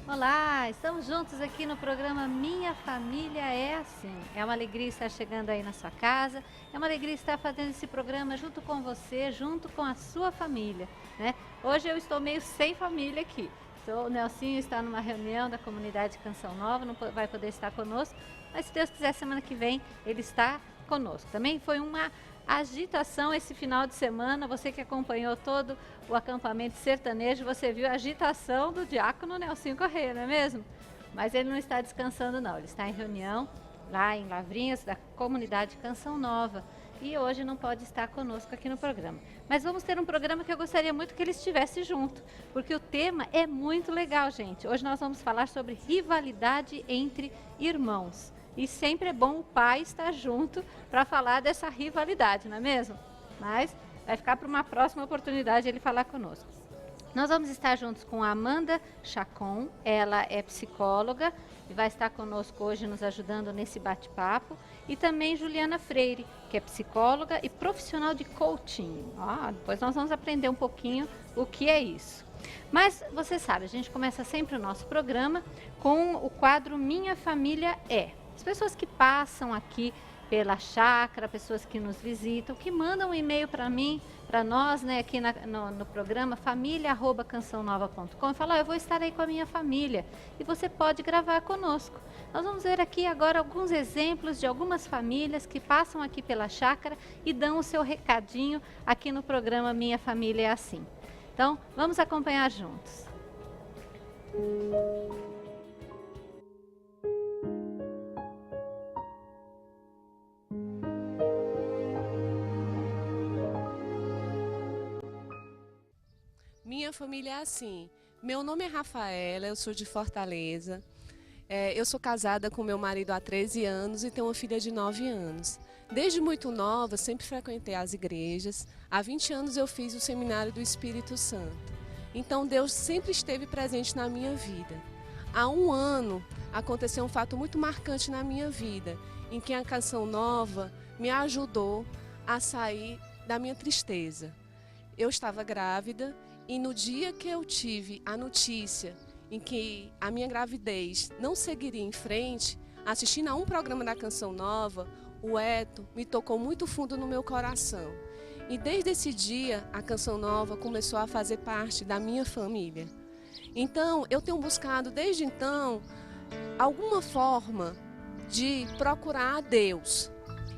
Olá, estamos juntos aqui no programa Minha Família é Assim. É uma alegria estar chegando aí na sua casa, é uma alegria estar fazendo esse programa junto com você, junto com a sua família, né? Hoje eu estou meio sem família aqui. O Nelsinho está numa reunião da comunidade Canção Nova, não vai poder estar conosco, mas se Deus quiser, semana que vem ele está conosco. Também foi uma agitação esse final de semana, você que acompanhou todo o acampamento sertanejo, você viu a agitação do diácono Nelsinho Corrêa, não é mesmo? Mas ele não está descansando não, ele está em reunião lá em Lavrinhas, da comunidade Canção Nova, e hoje não pode estar conosco aqui no programa. Mas vamos ter um programa que eu gostaria muito que ele estivesse junto, porque o tema é muito legal, gente. Hoje nós vamos falar sobre rivalidade entre irmãos. E sempre é bom o pai estar junto para falar dessa rivalidade, não é mesmo? Mas vai ficar para uma próxima oportunidade ele falar conosco. Nós vamos estar juntos com a Amanda Chacon, ela é psicóloga e vai estar conosco hoje nos ajudando nesse bate-papo. E também Juliana Freire, que é psicóloga e profissional de coaching. Depois nós vamos aprender um pouquinho o que é isso. Mas você sabe, a gente começa sempre o nosso programa com o quadro Minha Família é. As pessoas que passam aqui pela chácara, pessoas que nos visitam, que mandam um e-mail para mim, para nós, né, aqui no programa, família@cançãonova.com, e falam, eu vou estar aí com a minha família, e você pode gravar conosco. Nós vamos ver aqui agora alguns exemplos de algumas famílias que passam aqui pela chácara e dão o seu recadinho aqui no programa Minha Família é Assim. Então, vamos acompanhar juntos. Minha família é assim. Meu nome é Rafaela, eu sou de Fortaleza. Eu sou casada com meu marido há 13 anos e tenho uma filha de 9 anos. Desde muito nova, sempre frequentei as igrejas. Há 20 anos eu fiz o Seminário do Espírito Santo. Então Deus sempre esteve presente na minha vida. Há um ano aconteceu um fato muito marcante na minha vida, em que a Canção Nova me ajudou a sair da minha tristeza. Eu estava grávida. E no dia que eu tive a notícia em que a minha gravidez não seguiria em frente, assistindo a um programa da Canção Nova, o Eto me tocou muito fundo no meu coração. E desde esse dia, a Canção Nova começou a fazer parte da minha família. Então, eu tenho buscado desde então alguma forma de procurar a Deus.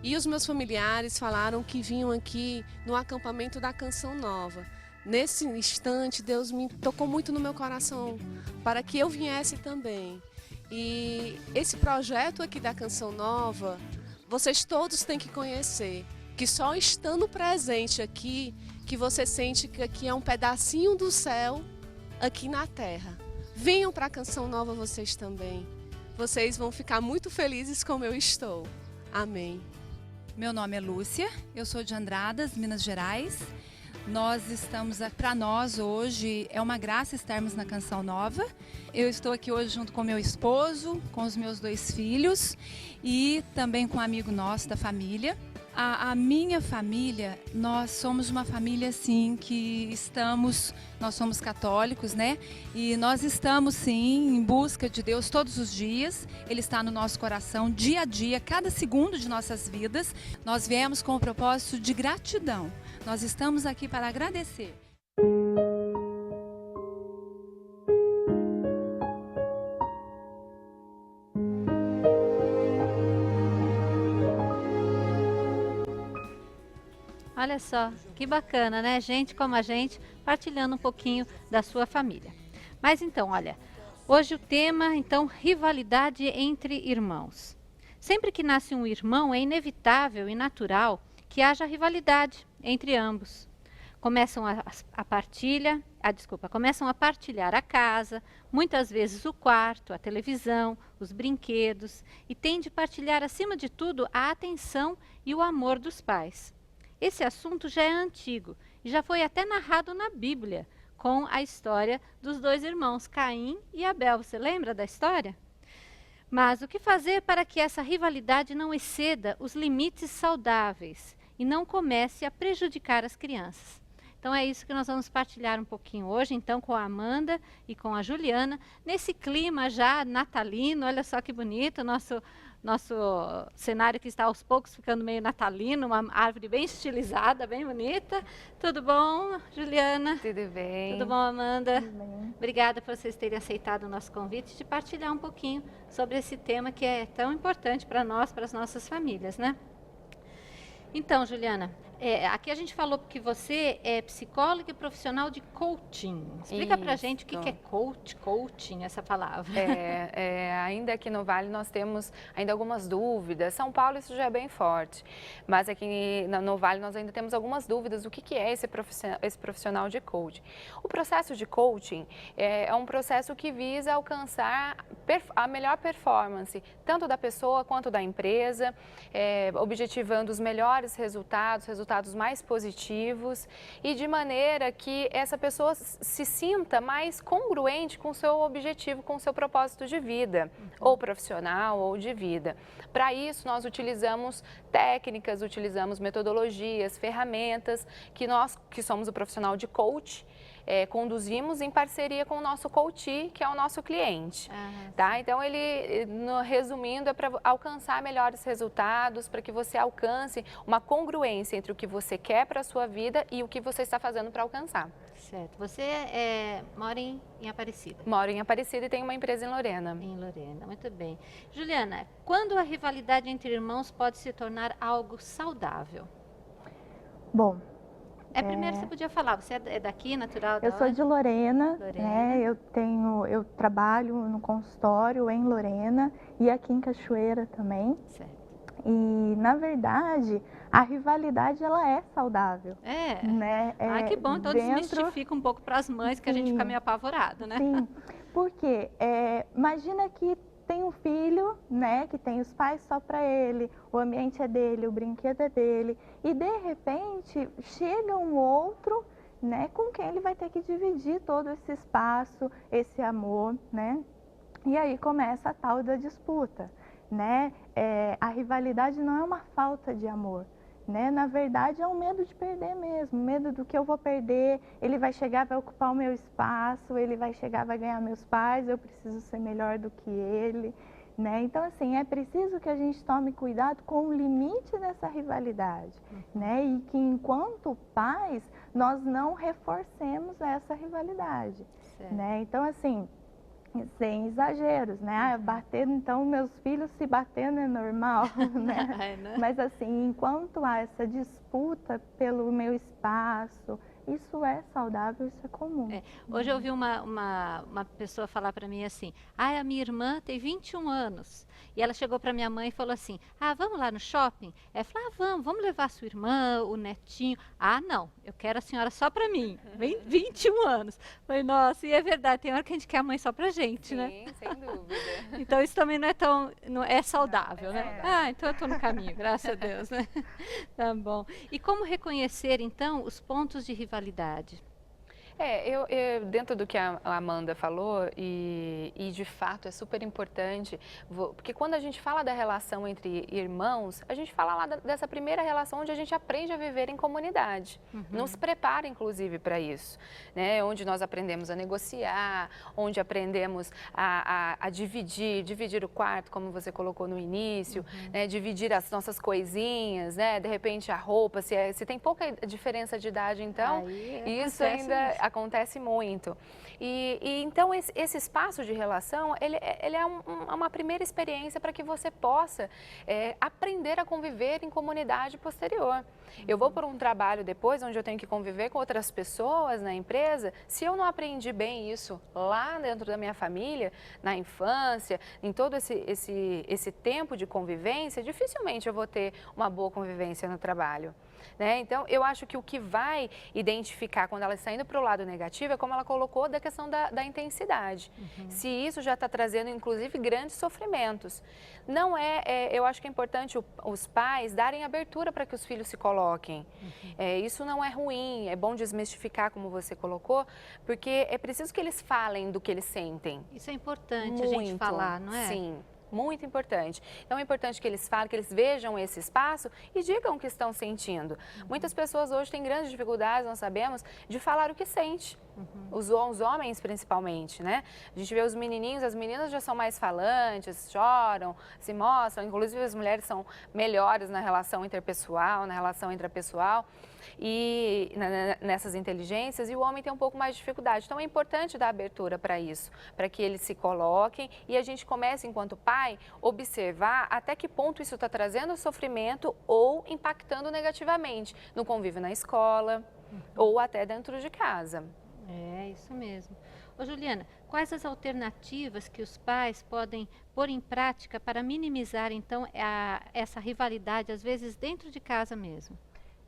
E os meus familiares falaram que vinham aqui no acampamento da Canção Nova. Nesse instante, Deus me tocou muito no meu coração para que eu viesse também. E esse projeto aqui da Canção Nova, vocês todos têm que conhecer, que só estando presente aqui, que você sente que aqui é um pedacinho do céu aqui na terra. Venham para a Canção Nova vocês também. Vocês vão ficar muito felizes como eu estou. Amém. Meu nome é Lúcia, eu sou de Andradas, Minas Gerais. Para nós hoje é uma graça estarmos na Canção Nova. Eu estou aqui hoje junto com meu esposo, com os meus 2 filhos e também com um amigo nosso da família. A minha família, nós somos uma família assim nós somos católicos, né? E nós estamos sim em busca de Deus todos os dias. Ele está no nosso coração dia a dia, cada segundo de nossas vidas. Nós viemos com o propósito de gratidão. Nós estamos aqui para agradecer. Olha só, que bacana, né? Gente como a gente, partilhando um pouquinho da sua família. Mas então, olha, hoje o tema, então, rivalidade entre irmãos. Sempre que nasce um irmão, é inevitável e natural que haja rivalidade entre ambos. Começam a partilhar a casa, muitas vezes o quarto, a televisão, os brinquedos, e têm de partilhar, acima de tudo, a atenção e o amor dos pais. Esse assunto já é antigo e já foi até narrado na Bíblia, com a história dos 2 irmãos, Caim e Abel. Você lembra da história? Mas o que fazer para que essa rivalidade não exceda os limites saudáveis e não comece a prejudicar as crianças? Então é isso que nós vamos partilhar um pouquinho hoje, então, com a Amanda e com a Juliana, nesse clima já natalino. Olha só que bonito, nosso cenário que está aos poucos ficando meio natalino, uma árvore bem estilizada, bem bonita. Tudo bom, Juliana? Tudo bem. Tudo bom, Amanda? Tudo bem. Obrigada por vocês terem aceitado o nosso convite de partilhar um pouquinho sobre esse tema que é tão importante para nós, para as nossas famílias, né? Então, Juliana, aqui a gente falou que você é psicóloga e profissional de coaching. Explica pra gente o que é coaching, essa palavra. Ainda aqui no Vale nós temos ainda algumas dúvidas. São Paulo isso já é bem forte, mas aqui no Vale nós ainda temos algumas dúvidas do que é esse profissional de coaching. O processo de coaching é um processo que visa alcançar a melhor performance, tanto da pessoa quanto da empresa, objetivando os melhores resultados mais positivos e de maneira que essa pessoa se sinta mais congruente com o seu objetivo, com o seu propósito de vida, ou profissional ou de vida. Para isso, nós utilizamos técnicas, utilizamos metodologias, ferramentas que nós, que somos o profissional de coach, conduzimos em parceria com o nosso coach, que é o nosso cliente. Tá? Então, resumindo, é para alcançar melhores resultados, para que você alcance uma congruência entre o que você quer para a sua vida e o que você está fazendo para alcançar. Certo. Você mora em Aparecida? Moro em Aparecida e tenho uma empresa em Lorena. Em Lorena, muito bem. Juliana, quando a rivalidade entre irmãos pode se tornar algo saudável? Bom, primeiro você podia falar, você é daqui, natural da eu sou onde? de Lorena, Lorena. né? Eu trabalho no consultório em Lorena e aqui em Cachoeira também. Certo. E, na verdade, a rivalidade, ela é saudável. Né? Que bom, então desmistifica um pouco para as mães, que a gente fica meio apavorado, né? Sim, porque imagina que tem um filho, né, que tem os pais só para ele, o ambiente é dele, o brinquedo é dele, e de repente chega um outro, né, com quem ele vai ter que dividir todo esse espaço, esse amor, né? E aí começa a tal da disputa, né? A rivalidade não é uma falta de amor, né? Na verdade é um medo de perder mesmo, medo do que eu vou perder, ele vai chegar, vai ocupar o meu espaço, ele vai chegar, vai ganhar meus pais, eu preciso ser melhor do que ele, né? Então, assim, é preciso que a gente tome cuidado com o limite dessa rivalidade, né? E que enquanto pais, nós não reforcemos essa rivalidade, né? Então, assim, sem exageros, né? Bater, então, meus filhos se batendo é normal, né? Mas, assim, enquanto há essa disputa pelo meu espaço, isso é saudável, isso é comum. Hoje eu ouvi uma pessoa falar para mim assim, a minha irmã tem 21 anos, e ela chegou para minha mãe e falou assim, vamos lá no shopping? Ela falou, vamos levar a sua irmã, o netinho. Não, eu quero a senhora só para mim, 21 anos. Falei, nossa, e é verdade, tem hora que a gente quer a mãe só pra gente, Sim, né? Sim, sem dúvida. Então isso também não é saudável, né? Então eu tô no caminho, graças a Deus, né? Tá bom. E como reconhecer, então, os pontos de rivalidade? Dentro do que a Amanda falou, e de fato é super importante, porque quando a gente fala da relação entre irmãos, a gente fala lá dessa primeira relação onde a gente aprende a viver em comunidade, nos prepara inclusive para isso, né? Onde nós aprendemos a negociar, onde aprendemos a dividir o quarto, como você colocou no início, né? Dividir as nossas coisinhas, né? De repente a roupa, se tem pouca diferença de idade, então isso ainda acontece muito. Então, esse espaço de relação, ele é uma primeira experiência para que você possa aprender a conviver em comunidade posterior. Eu vou por um trabalho depois, onde eu tenho que conviver com outras pessoas na empresa, se eu não aprendi bem isso lá dentro da minha família, na infância, em todo esse tempo de convivência, dificilmente eu vou ter uma boa convivência no trabalho. Né? Então, eu acho que o que vai identificar quando ela está indo para o lado negativo é como ela colocou da questão da intensidade. Se isso já está trazendo, inclusive, grandes sofrimentos. Não eu acho que é importante os pais darem abertura para que os filhos se coloquem. Isso não é ruim, é bom desmistificar, como você colocou, porque é preciso que eles falem do que eles sentem. Isso é importante Muito, a gente falar, não é? Sim. muito importante. Então é importante que eles falem, que eles vejam esse espaço e digam o que estão sentindo. Muitas pessoas hoje têm grandes dificuldades, nós sabemos, de falar o que sente. Os homens principalmente, né? A gente vê os menininhos, as meninas já são mais falantes, choram, se mostram, inclusive as mulheres são melhores na relação interpessoal, na relação intrapessoal e nessas inteligências, e o homem tem um pouco mais de dificuldade. Então é importante dar abertura para isso, para que eles se coloquem e a gente comece, enquanto pai, observar até que ponto isso está trazendo sofrimento ou impactando negativamente no convívio na escola ou até dentro de casa. É, isso mesmo. Ô, Juliana, quais as alternativas que os pais podem pôr em prática para minimizar, então, essa rivalidade, às vezes, dentro de casa mesmo?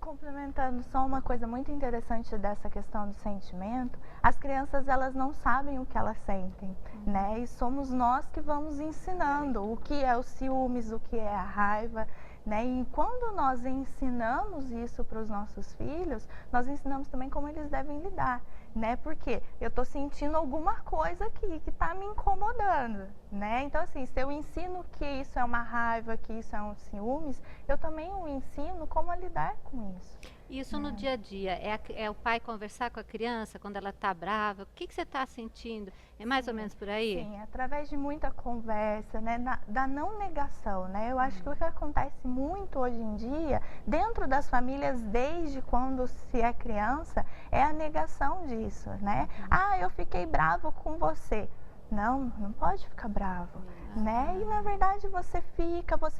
Complementando só uma coisa muito interessante dessa questão do sentimento, as crianças elas não sabem o que elas sentem, né? E somos nós que vamos ensinando o que é o ciúmes, o que é a raiva, né? E quando nós ensinamos isso para os nossos filhos, nós ensinamos também como eles devem lidar, né? Porque eu estou sentindo alguma coisa aqui que está me incomodando, né? Então, assim, se eu ensino que isso é uma raiva, que isso é um ciúmes, eu também o ensino como a lidar com isso. Isso no dia a dia, é o pai conversar com a criança quando ela está brava? O que você está sentindo? É mais ou menos por aí? Sim, através de muita conversa, né, da não negação, né? Eu acho que o que acontece muito hoje em dia, dentro das famílias, desde quando se é criança, é a negação disso, né? Ah, eu fiquei bravo com você. Não, não pode ficar bravo, né? E na verdade você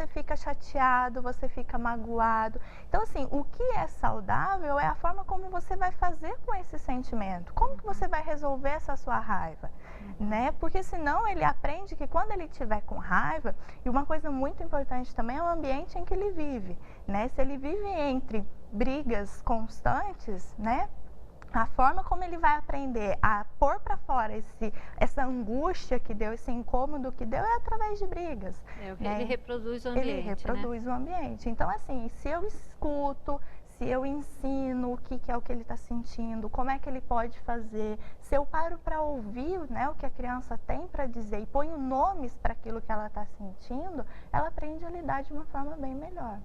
fica chateado, você fica magoado. Então assim, o que é saudável é a forma como você vai fazer com esse sentimento. Como que você vai resolver essa sua raiva, né? Porque senão ele aprende que quando ele estiver com raiva, e uma coisa muito importante também é o ambiente em que ele vive, né? Se ele vive entre brigas constantes, né? A forma como ele vai aprender a pôr para fora essa angústia que deu, esse incômodo que deu, é através de brigas. Ele reproduz o ambiente, Ele reproduz, né, o ambiente. Então, assim, se eu escuto, se eu ensino o que é o que ele está sentindo, como é que ele pode fazer, se eu paro para ouvir, né, o que a criança tem para dizer e ponho nomes para aquilo que ela está sentindo, ela aprende a lidar de uma forma bem melhor.